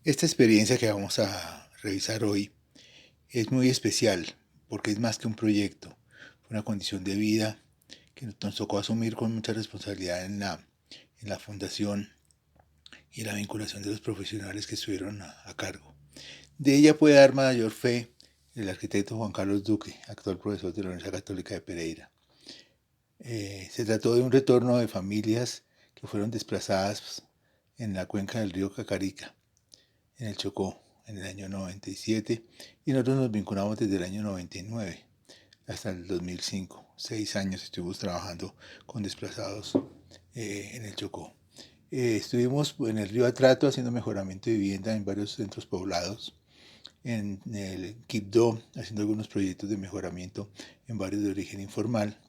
Esta experiencia que vamos a revisar hoy es muy especial porque es más que un proyecto, fue una condición de vida que nos tocó asumir con mucha responsabilidad en la fundación y la vinculación de los profesionales que estuvieron a cargo. De ella puede dar mayor fe el arquitecto Juan Carlos Duque, actual profesor de la Universidad Católica de Pereira. Se trató de un retorno de familias que fueron desplazadas en la cuenca del río Cacarica, en el Chocó, en el año 97, y nosotros nos vinculamos desde el año 99 hasta el 2005. 6 años estuvimos trabajando con desplazados en el Chocó. Estuvimos en el río Atrato haciendo mejoramiento de vivienda en varios centros poblados, en el Quibdó haciendo algunos proyectos de mejoramiento en barrios de origen informal,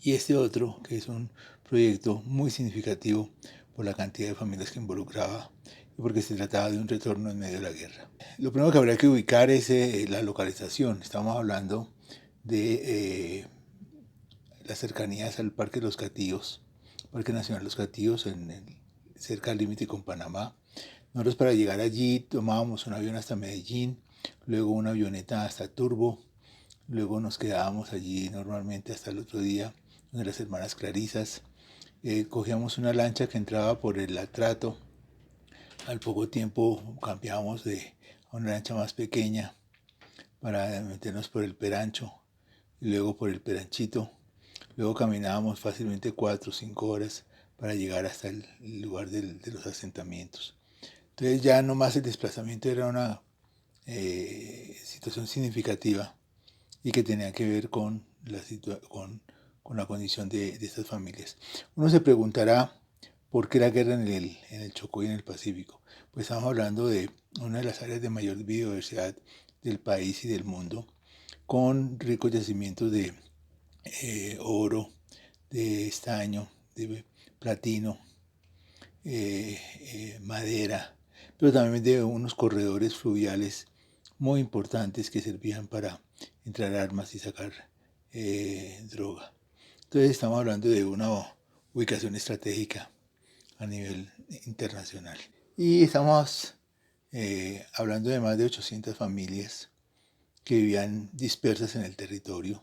y este otro, que es un proyecto muy significativo por la cantidad de familias que involucraba y porque se trataba de un retorno en medio de la guerra. Lo primero que habría que ubicar es la localización. Estamos hablando de las cercanías al Parque Los Catíos, Parque Nacional Los Catíos, cerca del límite con Panamá. Nosotros para llegar allí tomábamos un avión hasta Medellín, luego una avioneta hasta Turbo, luego nos quedábamos allí normalmente hasta el otro día, donde las hermanas Clarisas. Cogíamos una lancha que entraba por el Atrato. Al poco tiempo cambiábamos a una lancha más pequeña para meternos por el Perancho y luego por el Peranchito. Luego caminábamos fácilmente 4 o 5 horas para llegar hasta el lugar de los asentamientos. Entonces ya nomás el desplazamiento era una situación significativa y que tenía que ver con la condición de estas familias. Uno se preguntará por qué la guerra en el Chocó y en el Pacífico. Pues estamos hablando de una de las áreas de mayor biodiversidad del país y del mundo, con ricos yacimientos de oro, de estaño, de platino, madera, pero también de unos corredores fluviales muy importantes que servían para entrar armas y sacar droga. Entonces estamos hablando de una ubicación estratégica a nivel internacional. Y estamos hablando de más de 800 familias que vivían dispersas en el territorio.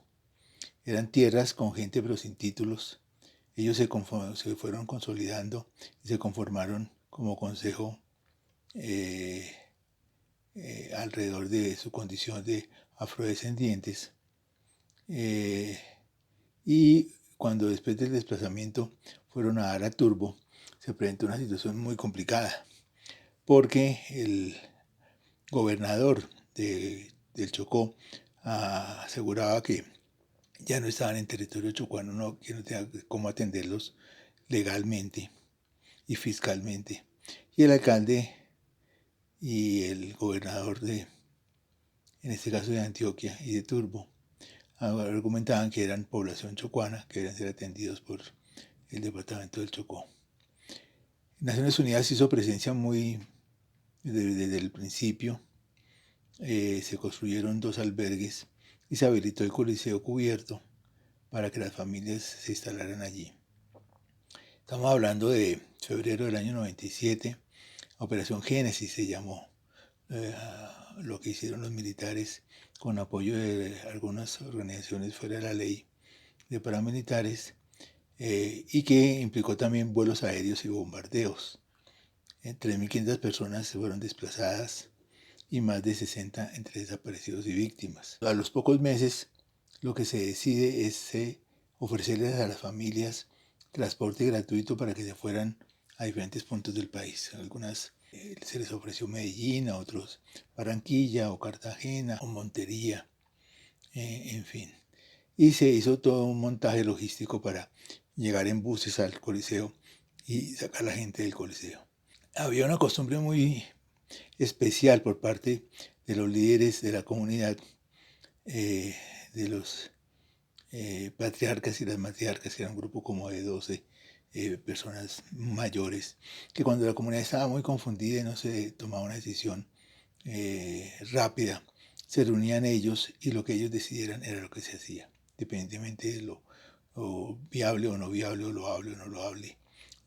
Eran tierras con gente pero sin títulos. Ellos se fueron consolidando y se conformaron como consejo alrededor de su condición de afrodescendientes. Y cuando después del desplazamiento fueron a dar a Turbo, se presentó una situación muy complicada, porque el gobernador del Chocó aseguraba que ya no estaban en territorio chocuano, que no tenía cómo atenderlos legalmente y fiscalmente. Y el alcalde y el gobernador en este caso de Antioquia y de Turbo, argumentaban que eran población chocuana, que deben ser atendidos por el departamento del Chocó. Naciones Unidas hizo presencia muy desde el principio. Se construyeron 2 albergues y se habilitó el Coliseo cubierto para que las familias se instalaran allí. Estamos hablando de febrero del año 97, Operación Génesis se llamó, lo que hicieron los militares con apoyo de algunas organizaciones fuera de la ley de paramilitares, y que implicó también vuelos aéreos y bombardeos. 3.500 personas se fueron desplazadas y más de 60 entre desaparecidos y víctimas. A los pocos meses, lo que se decide es ofrecerles a las familias transporte gratuito para que se fueran a diferentes puntos del país. Algunas se les ofreció Medellín, a otros Barranquilla o Cartagena o Montería, en fin. Y se hizo todo un montaje logístico para llegar en buses al Coliseo y sacar a la gente del Coliseo. Había una costumbre muy especial por parte de los líderes de la comunidad, de los patriarcas y las matriarcas, que era un grupo como de 12 personas mayores, que cuando la comunidad estaba muy confundida y no se tomaba una decisión rápida, se reunían ellos y lo que ellos decidieran era lo que se hacía, independientemente de lo viable o no viable, o lo hable o no lo hable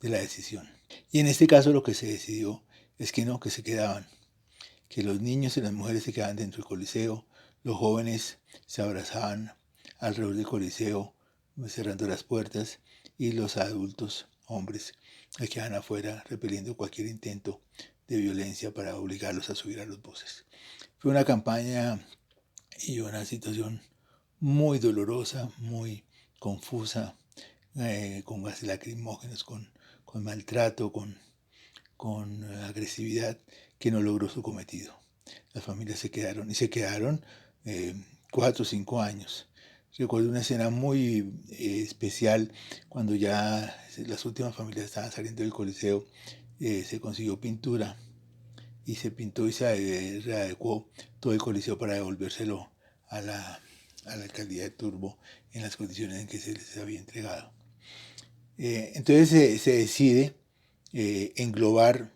de la decisión. Y en este caso lo que se decidió es que no, que se quedaban, que los niños y las mujeres se quedaban dentro del Coliseo, los jóvenes se abrazaban alrededor del Coliseo, cerrando las puertas, y los adultos, hombres, se quedaban afuera repeliendo cualquier intento de violencia para obligarlos a subir a los buses. Fue una campaña y una situación muy dolorosa, muy confusa, con gases lacrimógenos, con maltrato, con agresividad, que no logró su cometido. Las familias se quedaron, y se quedaron 4 o 5 años. Recuerdo una escena muy especial cuando ya las últimas familias estaban saliendo del Coliseo. Se consiguió pintura y se pintó y se readecuó todo el Coliseo para devolvérselo a la alcaldía de Turbo en las condiciones en que se les había entregado. Entonces se decide englobar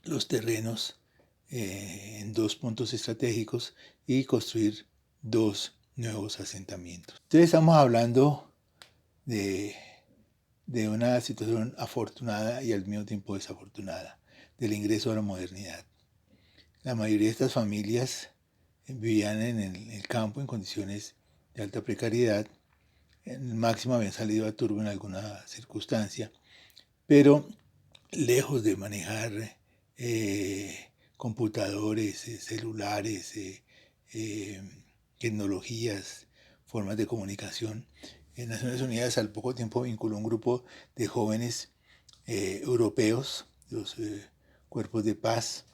los terrenos en 2 puntos estratégicos y construir 2 nuevos asentamientos. Entonces estamos hablando de, de una situación afortunada y al mismo tiempo desafortunada, del ingreso a la modernidad. La mayoría de estas familias vivían en el campo en condiciones de alta precariedad. En el máximo habían salido a Turbo en alguna circunstancia, pero lejos de manejar computadores, celulares, eh, tecnologías, formas de comunicación, en Naciones Unidas al poco tiempo vinculó un grupo de jóvenes europeos, los cuerpos de paz,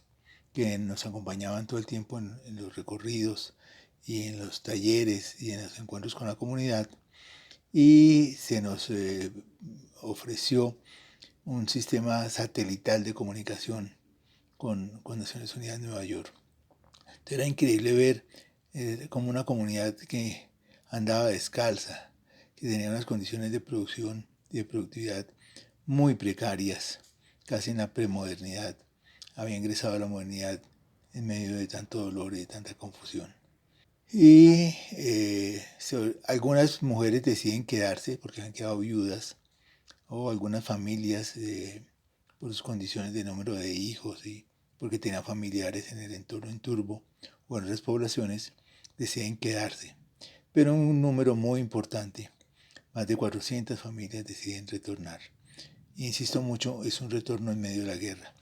que nos acompañaban todo el tiempo en los recorridos y en los talleres y en los encuentros con la comunidad, y se nos ofreció un sistema satelital de comunicación con Naciones Unidas de Nueva York. Entonces era increíble ver como una comunidad que andaba descalza, que tenía unas condiciones de producción y de productividad muy precarias, casi en la premodernidad. Había ingresado a la modernidad en medio de tanto dolor y de tanta confusión. Y algunas mujeres deciden quedarse porque han quedado viudas, o algunas familias por sus condiciones de número de hijos y porque tenían familiares en el entorno en Turbo o en otras poblaciones, deciden quedarse. Pero un número muy importante, más de 400 familias deciden retornar. Y insisto mucho, es un retorno en medio de la guerra.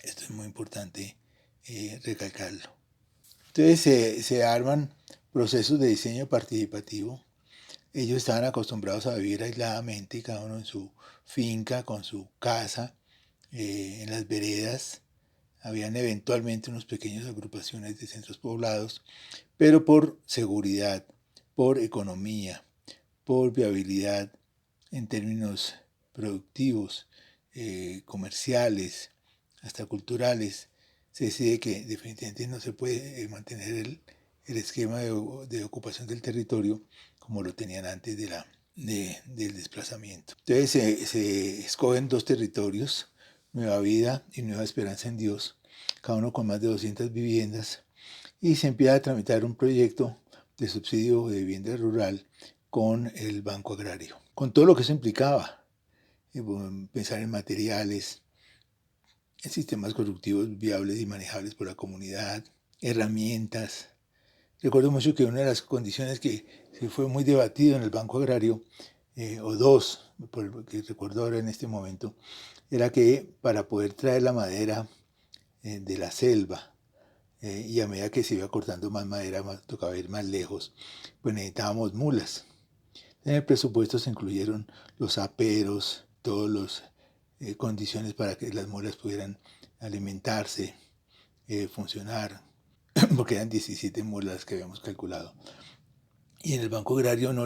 Esto es muy importante recalcarlo. Entonces se arman procesos de diseño participativo. Ellos estaban acostumbrados a vivir aisladamente, cada uno en su finca, con su casa, en las veredas. Habían eventualmente unas pequeñas agrupaciones de centros poblados, pero por seguridad, por economía, por viabilidad en términos productivos, comerciales, hasta culturales, se decide que definitivamente no se puede mantener el esquema de ocupación del territorio como lo tenían antes del desplazamiento. Entonces se escogen 2 territorios, Nueva Vida y Nueva Esperanza en Dios, cada uno con más de 200 viviendas, y se empieza a tramitar un proyecto de subsidio de vivienda rural con el Banco Agrario, con todo lo que eso implicaba, pensar en materiales, en sistemas productivos viables y manejables por la comunidad, herramientas. Recuerdo mucho que una de las condiciones que se fue muy debatido en el Banco Agrario, o 2, por lo que recuerdo ahora en este momento, era que para poder traer la madera de la selva, y a medida que se iba cortando más madera, tocaba ir más lejos, pues necesitábamos mulas. En el presupuesto se incluyeron los aperos, todas las condiciones para que las mulas pudieran alimentarse, funcionar, porque eran 17 mulas que habíamos calculado. Y en el Banco Agrario no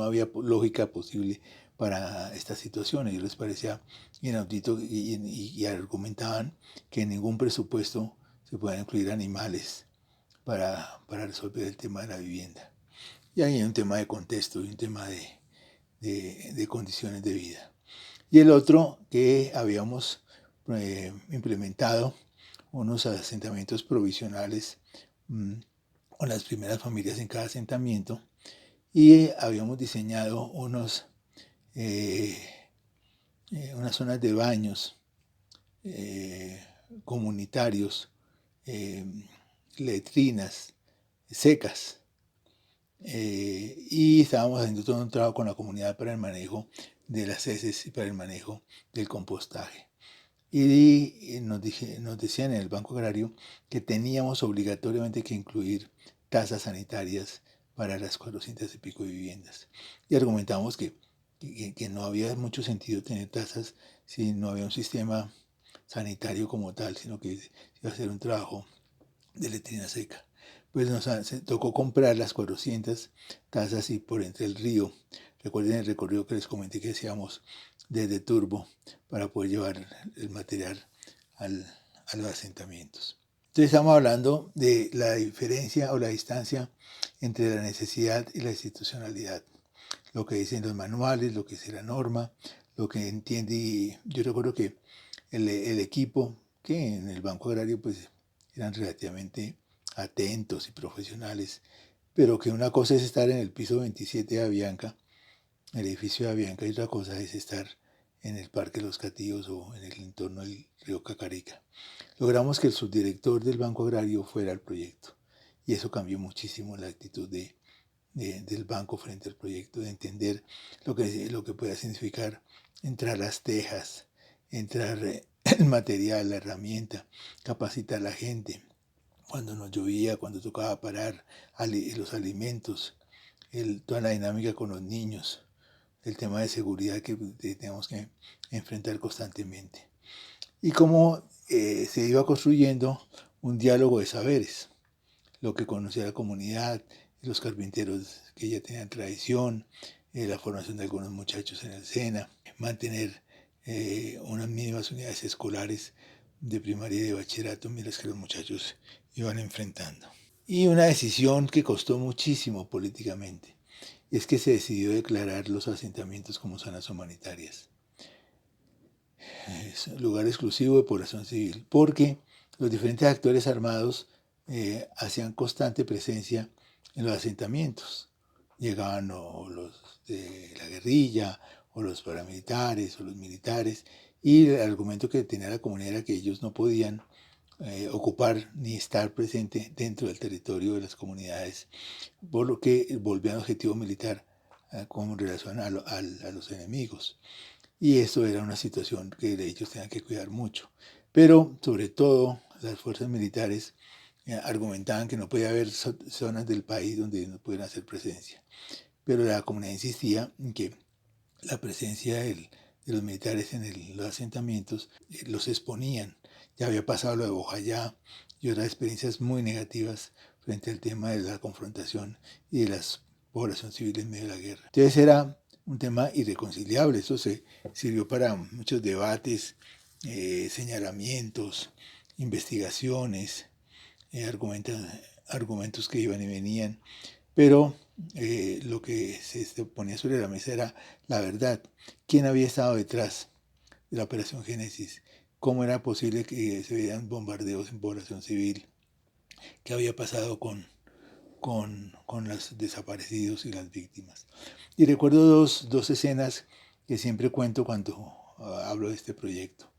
había lógica posible para estas situaciones. Les parecía inaudito y argumentaban que en ningún presupuesto se puedan incluir animales para resolver el tema de la vivienda. Y ahí hay un tema de contexto y un tema de condiciones de vida. Y el otro, que habíamos implementado unos asentamientos provisionales con las primeras familias en cada asentamiento, y habíamos diseñado unas zonas de baños comunitarios, eh, letrinas secas. Y estábamos haciendo todo un trabajo con la comunidad para el manejo de las heces y para el manejo del compostaje. Y nos decían en el Banco Agrario que teníamos obligatoriamente que incluir tasas sanitarias para las 400 y pico viviendas. Y argumentamos que no había mucho sentido tener tasas si no había un sistema sanitario como tal, sino que iba a ser un trabajo de letrina seca. Pues se tocó comprar las 400 tazas y por entre el río. Recuerden el recorrido que les comenté que hacíamos desde Turbo para poder llevar el material a los asentamientos. Entonces estamos hablando de la diferencia o la distancia entre la necesidad y la institucionalidad. Lo que dicen los manuales, lo que dice la norma, lo que entiende. Y yo recuerdo que el equipo, que en el Banco Agrario pues eran relativamente atentos y profesionales, pero que una cosa es estar en el piso 27 de Avianca, el edificio de Avianca, y otra cosa es estar en el Parque Los Catillos o en el entorno del río Cacarica. Logramos que el subdirector del Banco Agrario fuera al proyecto y eso cambió muchísimo la actitud del banco frente al proyecto, de entender lo que pueda significar entrar las tejas, entrar el material, la herramienta, capacitar a la gente, cuando nos llovía, cuando tocaba parar los alimentos, toda la dinámica con los niños, el tema de seguridad que tenemos que enfrentar constantemente. Y cómo se iba construyendo un diálogo de saberes, lo que conocía la comunidad, los carpinteros que ya tenían tradición, la formación de algunos muchachos en el SENA, mantener unas mínimas unidades escolares de primaria y de bachillerato mientras que los muchachos iban enfrentando. Y una decisión que costó muchísimo políticamente, es que se decidió declarar los asentamientos como zonas humanitarias. Es un lugar exclusivo de población civil, porque los diferentes actores armados hacían constante presencia en los asentamientos. Llegaban o los de la guerrilla, o los paramilitares, o los militares, y el argumento que tenía la comunidad era que ellos no podían ocupar ni estar presente dentro del territorio de las comunidades, por lo que volvían objetivo militar con relación a los enemigos. Y eso era una situación que ellos tenían que cuidar mucho. Pero sobre todo las fuerzas militares argumentaban que no podía haber zonas del país donde no pudieran hacer presencia. Pero la comunidad insistía en que la presencia de los militares en los asentamientos los exponían. Ya había pasado lo de Bojayá y otras experiencias muy negativas frente al tema de la confrontación y de la población civil en medio de la guerra. Entonces era un tema irreconciliable. Eso se sirvió para muchos debates, señalamientos, investigaciones, argumentos que iban y venían, pero lo que se ponía sobre la mesa era la verdad. ¿Quién había estado detrás de la Operación Génesis? ¿Cómo era posible que se veían bombardeos en población civil? ¿Qué había pasado con los desaparecidos y las víctimas? Y recuerdo dos escenas que siempre cuento cuando hablo de este proyecto.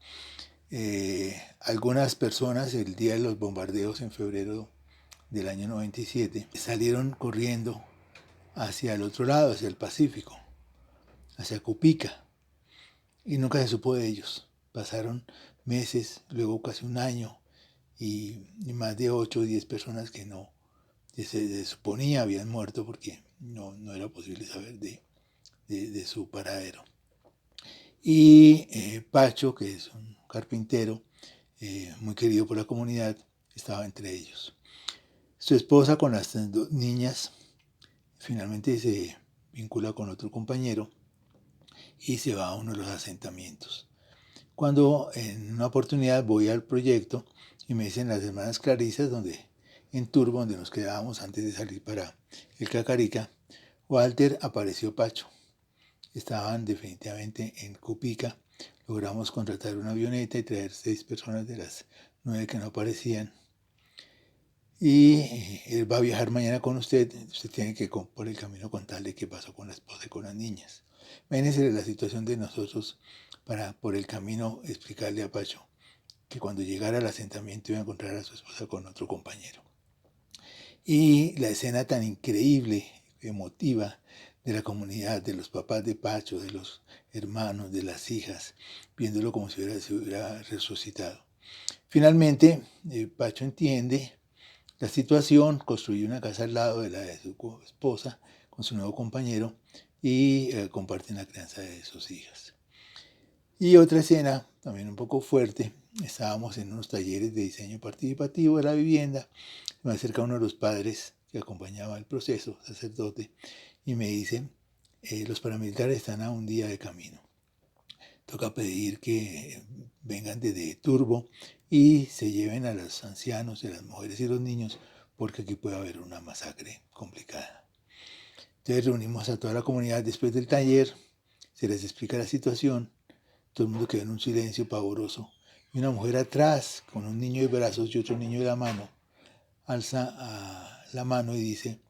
Algunas personas el día de los bombardeos en febrero del año 97 salieron corriendo hacia el otro lado, hacia el Pacífico, hacia Cupica, y nunca se supo de ellos. Pasaron meses, luego casi un año, y más de 8 o 10 personas que no, que se suponía habían muerto porque no era posible saber de su paradero. Y Pacho, que es un carpintero muy querido por la comunidad, estaba entre ellos. Su esposa con las dos niñas finalmente se vincula con otro compañero y se va a uno de los asentamientos. Cuando en una oportunidad voy al proyecto y me dicen las hermanas Clarisas, en Turbo, donde nos quedábamos antes de salir para el Cacarica, Walter, apareció Pacho. Estaban definitivamente en Cupica. Logramos contratar una avioneta y traer 6 personas de las 9 que no aparecían. Y él va a viajar mañana con usted tiene que por el camino contarle qué pasó con la esposa y con las niñas. Imagínense la situación de nosotros para por el camino explicarle a Pacho que cuando llegara al asentamiento iba a encontrar a su esposa con otro compañero. Y la escena tan increíble, emotiva, de la comunidad, de los papás de Pacho, de los hermanos, de las hijas, viéndolo como si se hubiera resucitado. Finalmente, Pacho entiende la situación, construye una casa al lado de la de su esposa con su nuevo compañero y comparten la crianza de sus hijas. Y otra escena, también un poco fuerte, estábamos en unos talleres de diseño participativo de la vivienda, me acerca uno de los padres que acompañaba el proceso, sacerdote, y me dice, los paramilitares están a un día de camino. Toca pedir que vengan desde Turbo y se lleven a los ancianos, a las mujeres y los niños, porque aquí puede haber una masacre complicada. Entonces reunimos a toda la comunidad después del taller, se les explica la situación, todo el mundo quedó en un silencio pavoroso, y una mujer atrás, con un niño de brazos y otro niño de la mano, alza la mano y dice,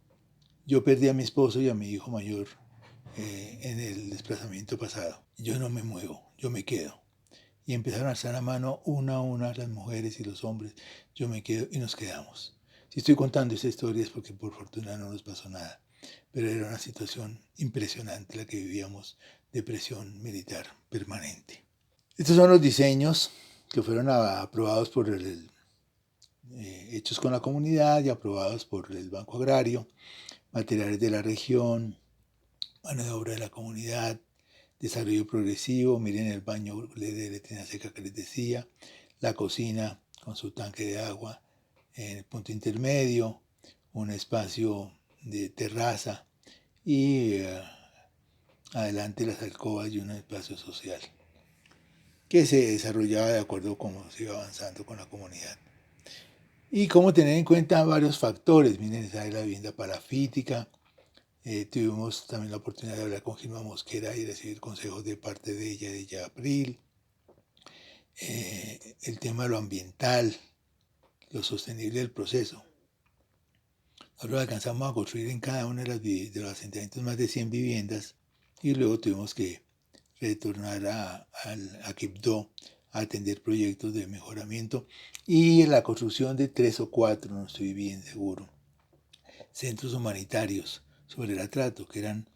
yo perdí a mi esposo y a mi hijo mayor en el desplazamiento pasado. Yo no me muevo, yo me quedo. Y empezaron a alzar la mano una a una las mujeres y los hombres. Yo me quedo y nos quedamos. Si estoy contando esta historia es porque por fortuna no nos pasó nada. Pero era una situación impresionante la que vivíamos de presión militar permanente. Estos son los diseños que fueron aprobados por hechos con la comunidad y aprobados por el Banco Agrario, materiales de la región, mano de obra de la comunidad, desarrollo progresivo, miren el baño de letrina seca que les decía, la cocina con su tanque de agua en el punto intermedio, un espacio de terraza y adelante las alcobas y un espacio social que se desarrollaba de acuerdo a cómo se iba avanzando con la comunidad. Y cómo tener en cuenta varios factores, miren, esa es la vivienda parafítica. Tuvimos también la oportunidad de hablar con Gilma Mosquera y recibir consejos de parte de ella April. El tema de lo ambiental, lo sostenible del proceso. Nosotros alcanzamos a construir en cada uno de los asentamientos más de 100 viviendas y luego tuvimos que retornar a Quibdó a atender proyectos de mejoramiento y la construcción de 3 o 4, no estoy bien seguro, centros humanitarios sobre el trato, que eran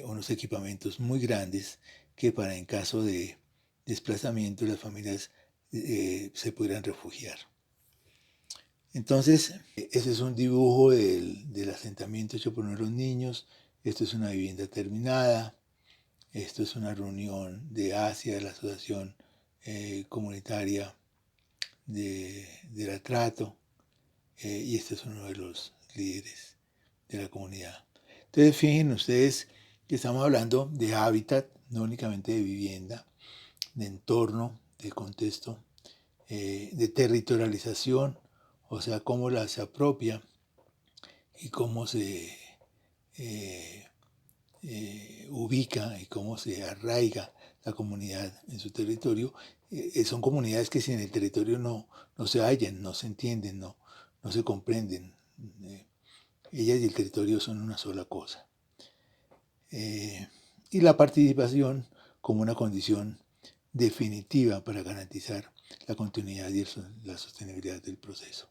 unos equipamientos muy grandes que para en caso de desplazamiento las familias se pudieran refugiar. Entonces, ese es un dibujo del asentamiento hecho por nuestros niños. Esto es una vivienda terminada. Esto es una reunión de Asia, de la Asociación Comunitaria del Atrato. Y este es uno de los líderes de la comunidad. Entonces, fíjense ustedes que estamos hablando de hábitat, no únicamente de vivienda, de entorno, de contexto, de territorialización, o sea, cómo se apropia y cómo se ubica y cómo se arraiga la comunidad en su territorio. Son comunidades que sin el territorio no se hallan, no se entienden, no se comprenden. Ellas y el territorio son una sola cosa. Y la participación como una condición definitiva para garantizar la continuidad y la sostenibilidad del proceso.